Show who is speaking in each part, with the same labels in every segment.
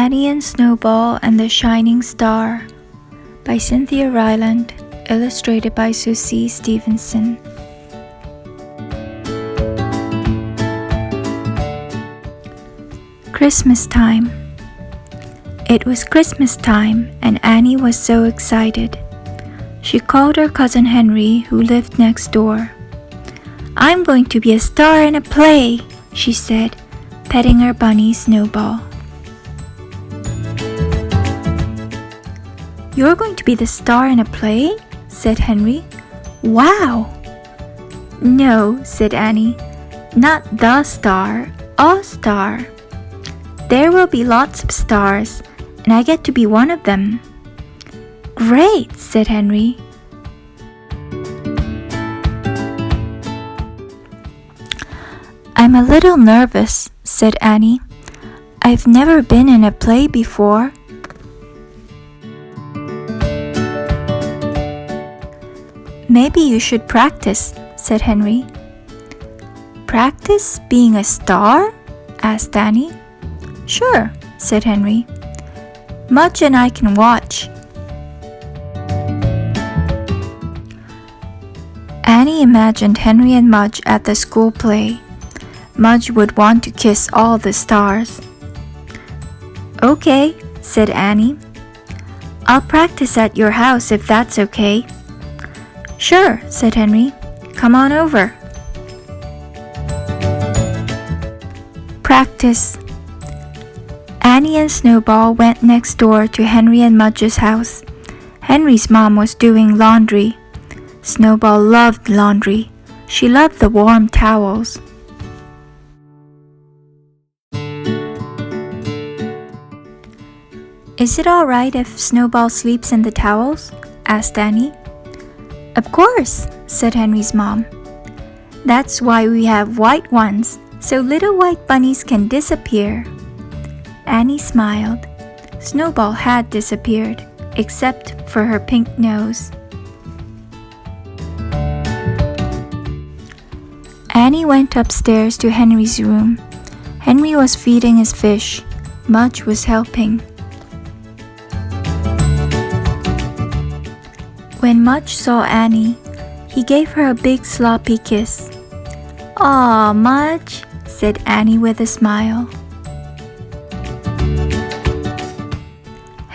Speaker 1: Annie and Snowball and the Shining Star by Cynthia Ryland, illustrated by Susie Stevenson. Christmas time. It was Christmas time, and Annie was so excited. She called her cousin Henry, who lived next door. "I'm going to be a star in a play," she said, petting her bunny Snowball. "You're going to be the star in a play?" said Henry. "Wow!" "No," said Annie, "not the star, a star. There will be lots of stars, and I get to be one of them." "Great," said Henry. "I'm a little nervous," said Annie. "I've never been in a play before." "Maybe you should practice," said Henry. "Practice being a star?" asked Annie. "Sure," said Henry. "Mudge and I can watch." Annie imagined Henry and Mudge at the school play. Mudge would want to kiss all the stars. "Okay," said Annie. "I'll practice at your house if that's okay." "Sure," said Henry. "Come on over." Practice. Annie and Snowball went next door to Henry and Mudge's house. Henry's mom was doing laundry. Snowball loved laundry. She loved the warm towels. "Is it all right if Snowball sleeps in the towels?" asked Annie. "Of course," said Henry's mom. "That's why we have white ones, so little white bunnies can disappear." Annie smiled. Snowball had disappeared, except for her pink nose. Annie went upstairs to Henry's room. Henry was feeding his fish. Mudge was helping. When Mudge saw Annie, he gave her a big sloppy kiss. "Aw, Mudge," said Annie with a smile.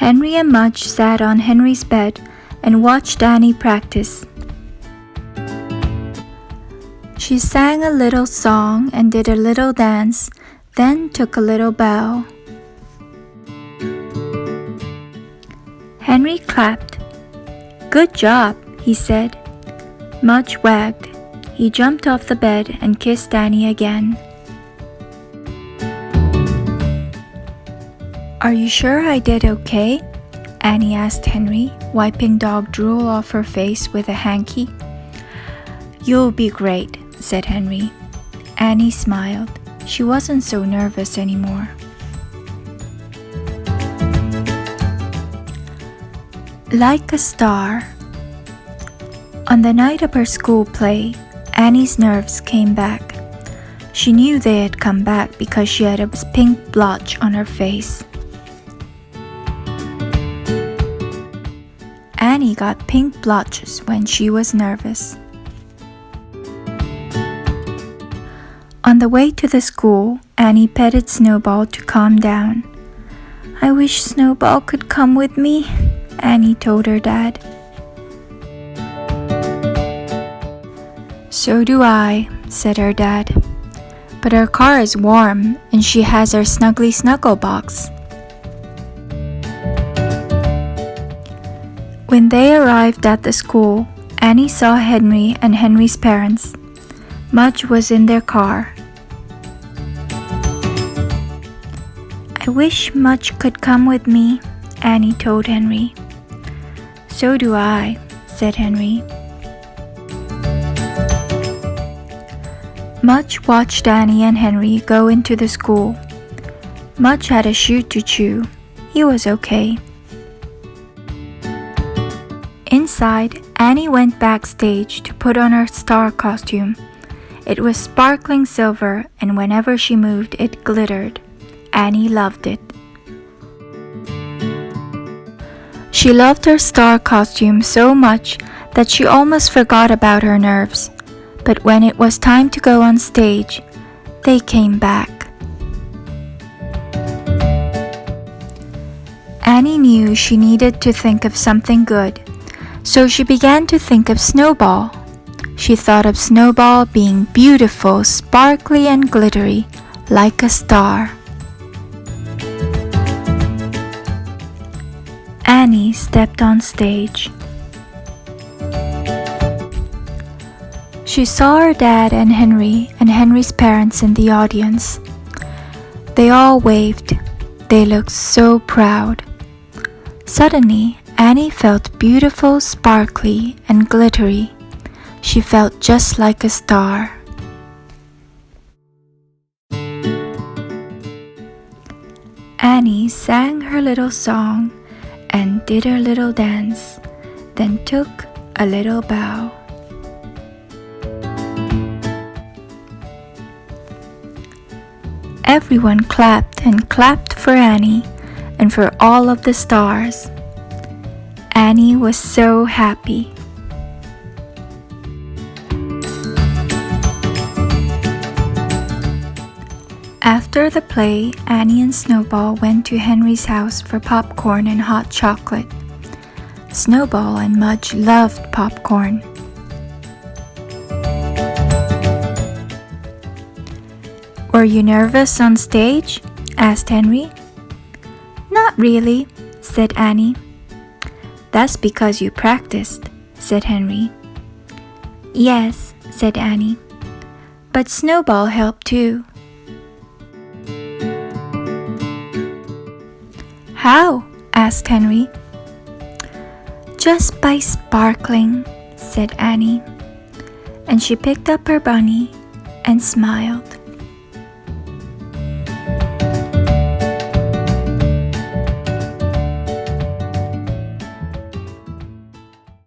Speaker 1: Henry and Mudge sat on Henry's bed and watched Annie practice. She sang a little song and did a little dance, then took a little bow. Henry clapped. "Good job," he said. Mudge wagged. He jumped off the bed and kissed Annie again. "Are you sure I did okay?" Annie asked Henry, wiping dog drool off her face with a hanky. "You'll be great," said Henry. Annie smiled. She wasn't so nervous anymore. Like a star. On the night of her school play, Annie's nerves came back. She knew they had come back because she had a pink blotch on her face. Annie got pink blotches when she was nervous. On the way to the school, Annie petted Snowball to calm down. "I wish Snowball could come with me," Annie told her dad. "So do I," said her dad. "But her car is warm and she has her snuggly snuggle box." When they arrived at the school, Annie saw Henry and Henry's parents. Mudge was in their car. "I wish Mudge could come with me," Annie told Henry. "So do I," said Henry. Mudge watched Annie and Henry go into the school. Mudge had a shoe to chew. He was okay. Inside, Annie went backstage to put on her star costume. It was sparkling silver, and whenever she moved, it glittered. Annie loved it. She loved her star costume so much that she almost forgot about her nerves. But when it was time to go on stage, they came back. Annie knew she needed to think of something good, so she began to think of Snowball. She thought of Snowball being beautiful, sparkly, and glittery, like a star. Annie stepped on stage. She saw her dad and Henry's parents in the audience. They all waved. They looked so proud. Suddenly, Annie felt beautiful, sparkly, and glittery. She felt just like a star. Annie sang her little song and did her little dance, then took a little bow. Everyone clapped and clapped for Annie and for all of the stars. Annie was so happy. After the play, Annie and Snowball went to Henry's house for popcorn and hot chocolate. Snowball and Mudge loved popcorn. "Were you nervous on stage?" asked Henry. "Not really," said Annie. "That's because you practiced," said Henry. "Yes," said Annie. "But Snowball helped too." "How?" asked Henry. "Just by sparkling," said Annie. And she picked up her bunny and smiled.